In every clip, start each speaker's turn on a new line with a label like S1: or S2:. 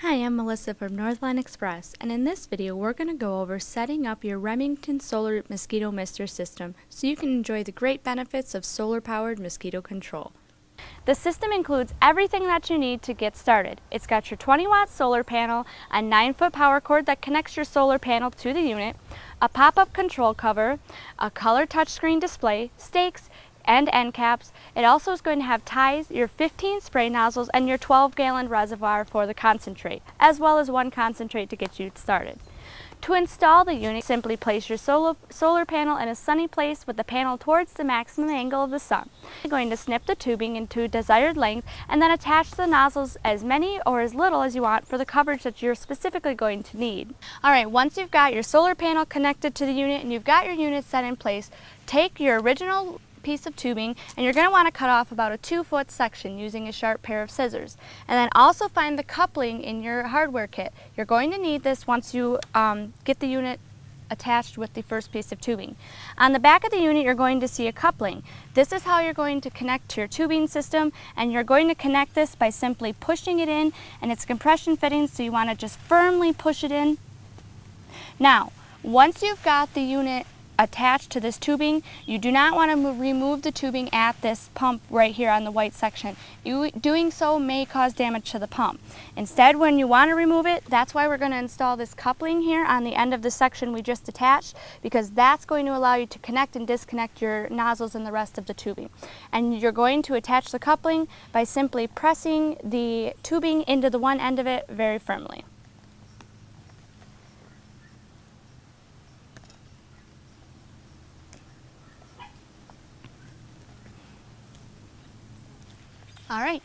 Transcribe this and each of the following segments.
S1: Hi, I'm Melissa from Northline Express, and in this video we're going to go over setting up your Remington Solar Mosquito Mister system so you can enjoy the great benefits of solar-powered mosquito control.
S2: The system includes everything that you need to get started. It's got your 20-watt solar panel, a 9-foot power cord that connects your solar panel to the unit, a pop-up control cover, a color touchscreen display, stakes, and end caps. It also is going to have ties, your 15 spray nozzles, and your 12-gallon reservoir for the concentrate, as well as one concentrate to get you started. To install the unit, simply place your solar panel in a sunny place with the panel towards the maximum angle of the sun. You're going to snip the tubing into desired length and then attach the nozzles as many or as little as you want for the coverage that you're specifically going to need. Alright, once you've got your solar panel connected to the unit and you've got your unit set in place, take your original piece of tubing and you're going to want to cut off about a 2-foot section using a sharp pair of scissors. And then also find the coupling in your hardware kit. You're going to need this once you get the unit attached with the first piece of tubing. On the back of the unit you're going to see a coupling. This is how you're going to connect to your tubing system, and you're going to connect this by simply pushing it in, and it's compression fitting, so you want to just firmly push it in. Now, once you've got the unit attached to this tubing, you do not want to remove the tubing at this pump right here on the white section. Doing so may cause damage to the pump. Instead, when you want to remove it, that's why we're going to install this coupling here on the end of the section we just attached, because that's going to allow you to connect and disconnect your nozzles and the rest of the tubing. And you're going to attach the coupling by simply pressing the tubing into the one end of it very firmly. Alright,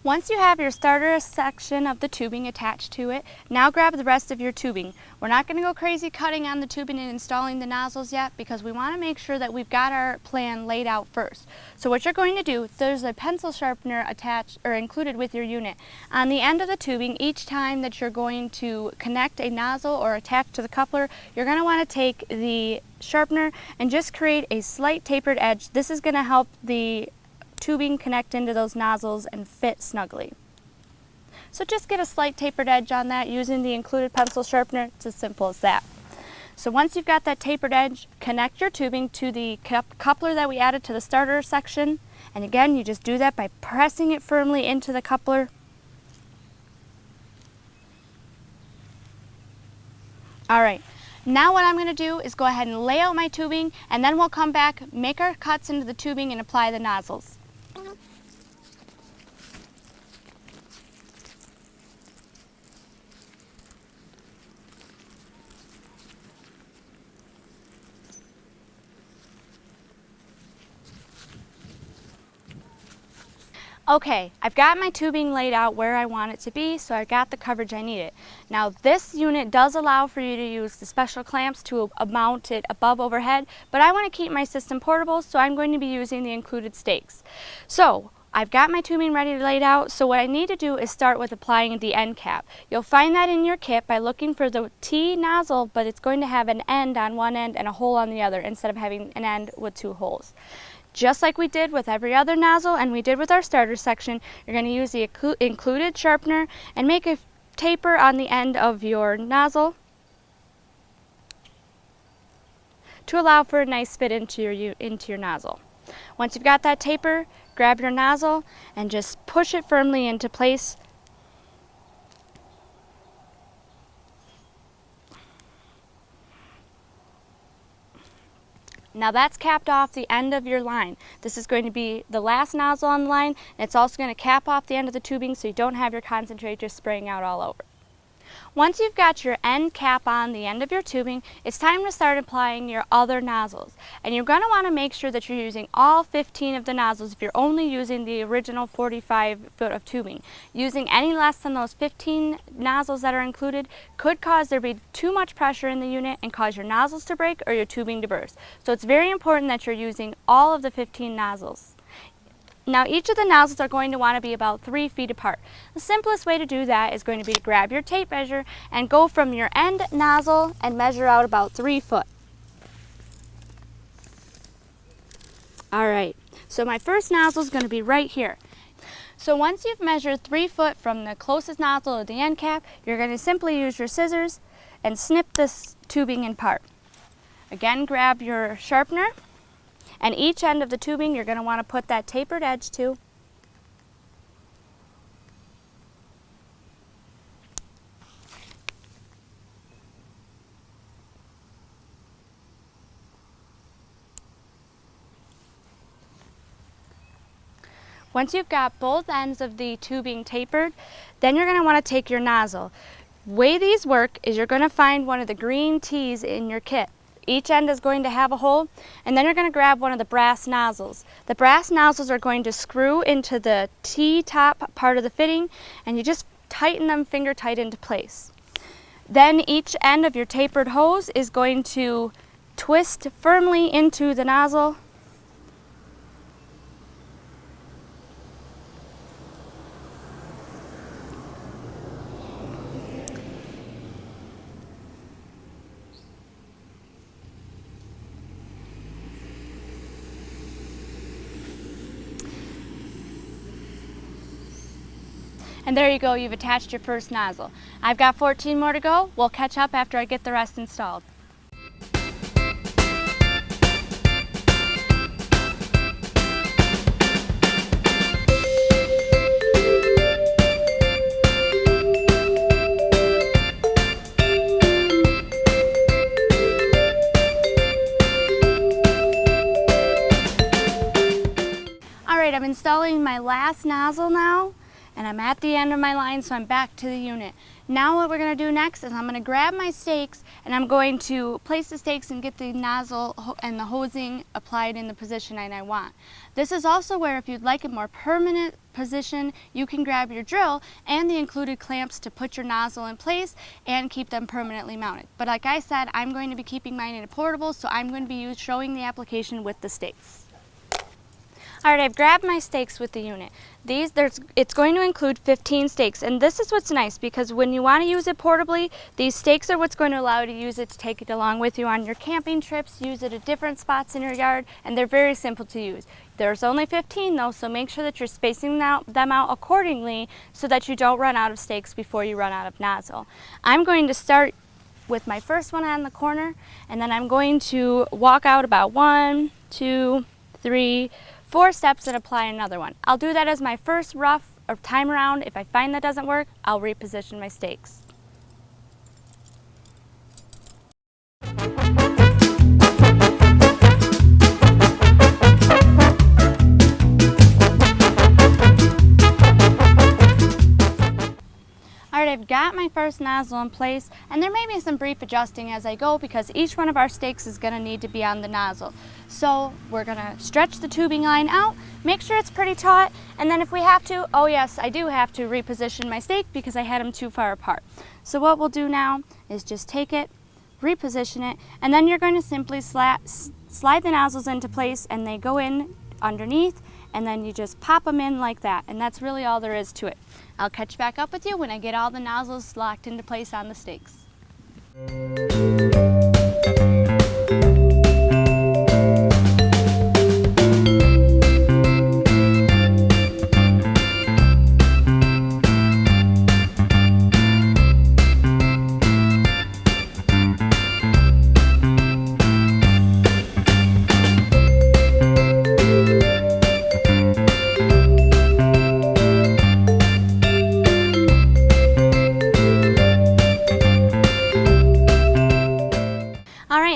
S2: once you have your starter section of the tubing attached to it, now grab the rest of your tubing. We're not going to go crazy cutting on the tubing and installing the nozzles yet, because we want to make sure that we've got our plan laid out first. So what you're going to do, there's a pencil sharpener attached or included with your unit. On the end of the tubing, each time that you're going to connect a nozzle or attach to the coupler, you're going to want to take the sharpener and just create a slight tapered edge. This is going to help the tubing connect into those nozzles and fit snugly. So just get a slight tapered edge on that using the included pencil sharpener. It's as simple as that. So once you've got that tapered edge, connect your tubing to the coupler that we added to the starter section. And again, you just do that by pressing it firmly into the coupler. Alright, now what I'm going to do is go ahead and lay out my tubing, and then we'll come back, make our cuts into the tubing, and apply the nozzles. Okay, I've got my tubing laid out where I want it to be, so I got the coverage I needed. Now this unit does allow for you to use the special clamps to mount it above overhead, but I want to keep my system portable, so I'm going to be using the included stakes. So I've got my tubing ready laid out, so what I need to do is start with applying the end cap. You'll find that in your kit by looking for the T nozzle, but it's going to have an end on one end and a hole on the other instead of having an end with 2 holes. Just like we did with every other nozzle and we did with our starter section, you're going to use the included sharpener and make a taper on the end of your nozzle to allow for a nice fit into your nozzle. Once you've got that taper, grab your nozzle and just push it firmly into place. Now that's capped off the end of your line. This is going to be the last nozzle on the line, and it's also going to cap off the end of the tubing so you don't have your concentrate just spraying out all over. Once you've got your end cap on the end of your tubing, it's time to start applying your other nozzles. And you're going to want to make sure that you're using all 15 of the nozzles if you're only using the original 45 foot of tubing. Using any less than those 15 nozzles that are included could cause there to be too much pressure in the unit and cause your nozzles to break or your tubing to burst. So it's very important that you're using all of the 15 nozzles. Now each of the nozzles are going to want to be about 3 feet apart. The simplest way to do that is going to be to grab your tape measure and go from your end nozzle and measure out about 3 foot. Alright, so my first nozzle is going to be right here. So once you've measured 3 foot from the closest nozzle to the end cap, you're going to simply use your scissors and snip this tubing in part. Again, grab your sharpener, and each end of the tubing you're going to want to put that tapered edge to. Once you've got both ends of the tubing tapered, then you're going to want to take your nozzle. The way these work is you're going to find one of the green T's in your kit. Each end is going to have a hole, and then you're going to grab one of the brass nozzles. The brass nozzles are going to screw into the T-top part of the fitting, and you just tighten them finger tight into place. Then each end of your tapered hose is going to twist firmly into the nozzle. And there you go, you've attached your first nozzle. I've got 14 more to go. We'll catch up after I get the rest installed. All right, I'm installing my last nozzle now. And I'm at the end of my line, so I'm back to the unit. Now what we're going to do next is I'm going to grab my stakes, and I'm going to place the stakes and get the nozzle and the hosing applied in the position I want. This is also where, if you'd like a more permanent position, you can grab your drill and the included clamps to put your nozzle in place and keep them permanently mounted. But like I said, I'm going to be keeping mine in a portable, so I'm going to be showing the application with the stakes. Alright, I've grabbed my stakes with the unit. It's going to include 15 stakes, and this is what's nice, because when you want to use it portably, these stakes are what's going to allow you to use it to take it along with you on your camping trips, use it at different spots in your yard, and they're very simple to use. There's only 15 though, so make sure that you're spacing them out accordingly so that you don't run out of stakes before you run out of nozzle. I'm going to start with my first one on the corner, and then I'm going to walk out about 1, 2, 3, 4 steps and apply another one. I'll do that as my first rough or time around. If I find that doesn't work, I'll reposition my stakes. Alright, I've got my first nozzle in place, and there may be some brief adjusting as I go because each one of our stakes is going to need to be on the nozzle. So we're going to stretch the tubing line out, make sure it's pretty taut, and then if we have to, oh yes, I do have to reposition my stake because I had them too far apart. So what we'll do now is just take it, reposition it, and then you're going to simply slide the nozzles into place, and they go in underneath, and then you just pop them in like that, and that's really all there is to it. I'll catch back up with you when I get all the nozzles locked into place on the stakes.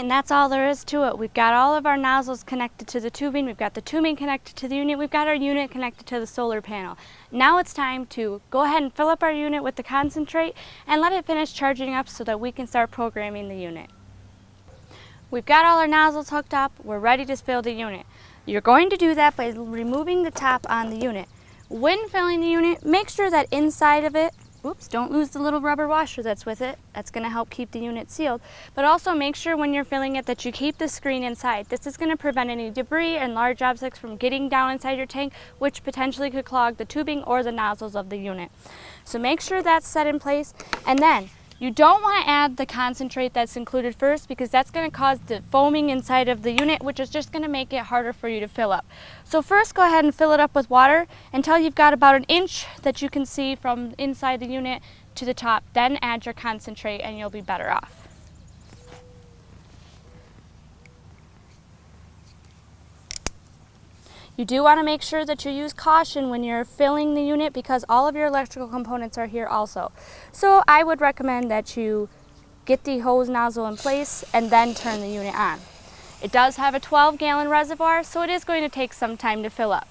S2: And that's all there is to it. We've got all of our nozzles connected to the tubing, we've got the tubing connected to the unit, we've got our unit connected to the solar panel. Now it's time to go ahead and fill up our unit with the concentrate and let it finish charging up so that we can start programming the unit. We've got all our nozzles hooked up, we're ready to fill the unit. You're going to do that by removing the top on the unit. When filling the unit, make sure that inside of it, oops, don't lose the little rubber washer that's with it. That's going to help keep the unit sealed. But also make sure when you're filling it that you keep the screen inside. This is going to prevent any debris and large objects from getting down inside your tank, which potentially could clog the tubing or the nozzles of the unit. So make sure that's set in place, and then You don't want to add the concentrate that's included first, because that's going to cause the foaming inside of the unit, which is just going to make it harder for you to fill up. So first go ahead and fill it up with water until you've got about an inch that you can see from inside the unit to the top. Then add your concentrate and you'll be better off. You do want to make sure that you use caution when you're filling the unit, because all of your electrical components are here also. So I would recommend that you get the hose nozzle in place and then turn the unit on. It does have a 12-gallon reservoir, so it is going to take some time to fill up.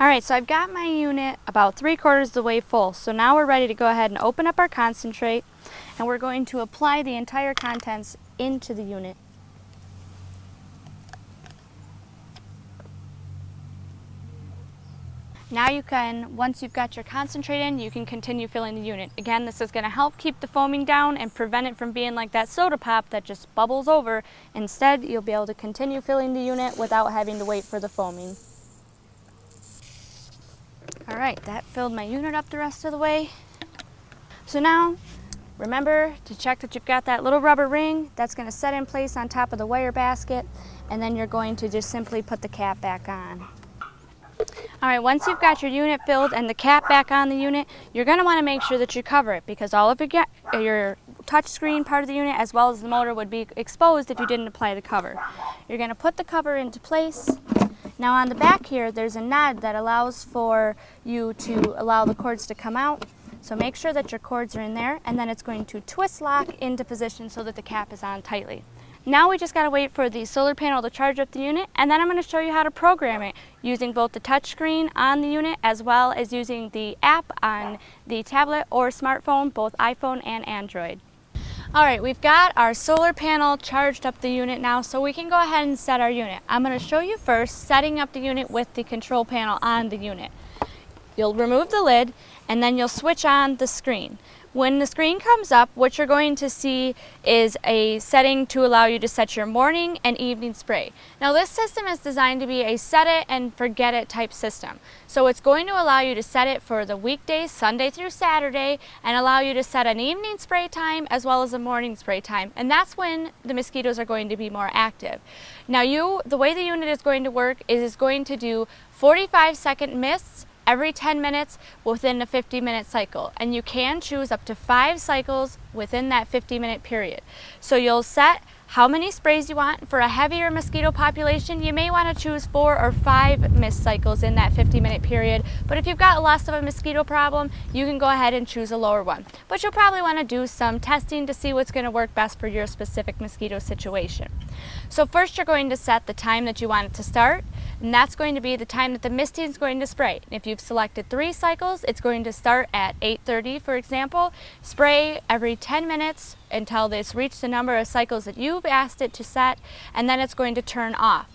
S2: Alright, so I've got my unit about 3/4 of the way full. So now we're ready to go ahead and open up our concentrate, and we're going to apply the entire contents into the unit. Now you can, once you've got your concentrate in, you can continue filling the unit. Again, this is going to help keep the foaming down and prevent it from being like that soda pop that just bubbles over. Instead, you'll be able to continue filling the unit without having to wait for the foaming. Alright, that filled my unit up the rest of the way. So now, remember to check that you've got that little rubber ring that's going to set in place on top of the wire basket, and then you're going to just simply put the cap back on. Alright, once you've got your unit filled and the cap back on the unit, you're going to want to make sure that you cover it, because all of your touch screen part of the unit as well as the motor would be exposed if you didn't apply the cover. You're going to put the cover into place. Now on the back here, there's a nod that allows for you to allow the cords to come out. So make sure that your cords are in there, and then it's going to twist lock into position so that the cap is on tightly. Now we just got to wait for the solar panel to charge up the unit, and then I'm going to show you how to program it using both the touchscreen on the unit as well as using the app on the tablet or smartphone, both iPhone and Android. Alright, we've got our solar panel charged up the unit now, so we can go ahead and set our unit. I'm going to show you first setting up the unit with the control panel on the unit. You'll remove the lid and then you'll switch on the screen. When the screen comes up, what you're going to see is a setting to allow you to set your morning and evening spray. Now this system is designed to be a set it and forget it type system. So it's going to allow you to set it for the weekdays, Sunday through Saturday, and allow you to set an evening spray time as well as a morning spray time. And that's when the mosquitoes are going to be more active. Now the way the unit is going to work is it's going to do 45-second mists every 10 minutes within a 50-minute cycle, and you can choose up to 5 cycles within that 50-minute period. So you'll set how many sprays you want. For a heavier mosquito population, you may want to choose 4 or 5 mist cycles in that 50-minute period, but if you've got less of a mosquito problem, you can go ahead and choose a lower one. But you'll probably want to do some testing to see what's going to work best for your specific mosquito situation. So first you're going to set the time that you want it to start, and that's going to be the time that the misting is going to spray. If you've selected 3 cycles, it's going to start at 8:30, for example, spray every 10 minutes until it's reached the number of cycles that you've asked it to set, and then it's going to turn off.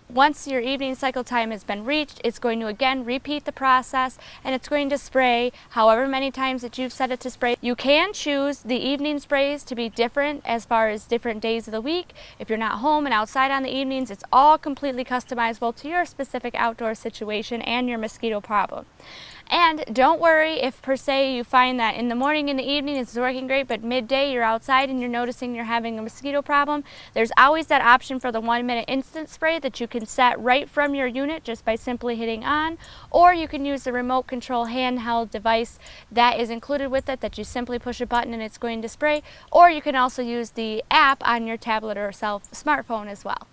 S2: Once your evening cycle time has been reached, it's going to again repeat the process, and it's going to spray however many times that you've set it to spray. You can choose the evening sprays to be different as far as different days of the week. If you're not home and outside on the evenings, it's all completely customizable to your specific outdoor situation and your mosquito problem. And don't worry if per se you find that in the morning and the evening it's working great, but midday you're outside and you're noticing you're having a mosquito problem. There's always that option for the 1-minute instant spray that you can set right from your unit just by simply hitting on, or you can use the remote control handheld device that is included with it that you simply push a button and it's going to spray, or you can also use the app on your tablet or smartphone as well.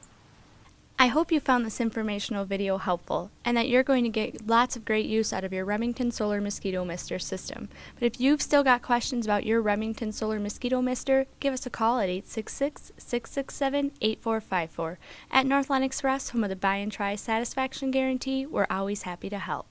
S1: I hope you found this informational video helpful and that you're going to get lots of great use out of your Remington Solar Mosquito Mister system. But if you've still got questions about your Remington Solar Mosquito Mister, give us a call at 866-667-8454. At Northline Express, home of the Buy and Try Satisfaction Guarantee, we're always happy to help.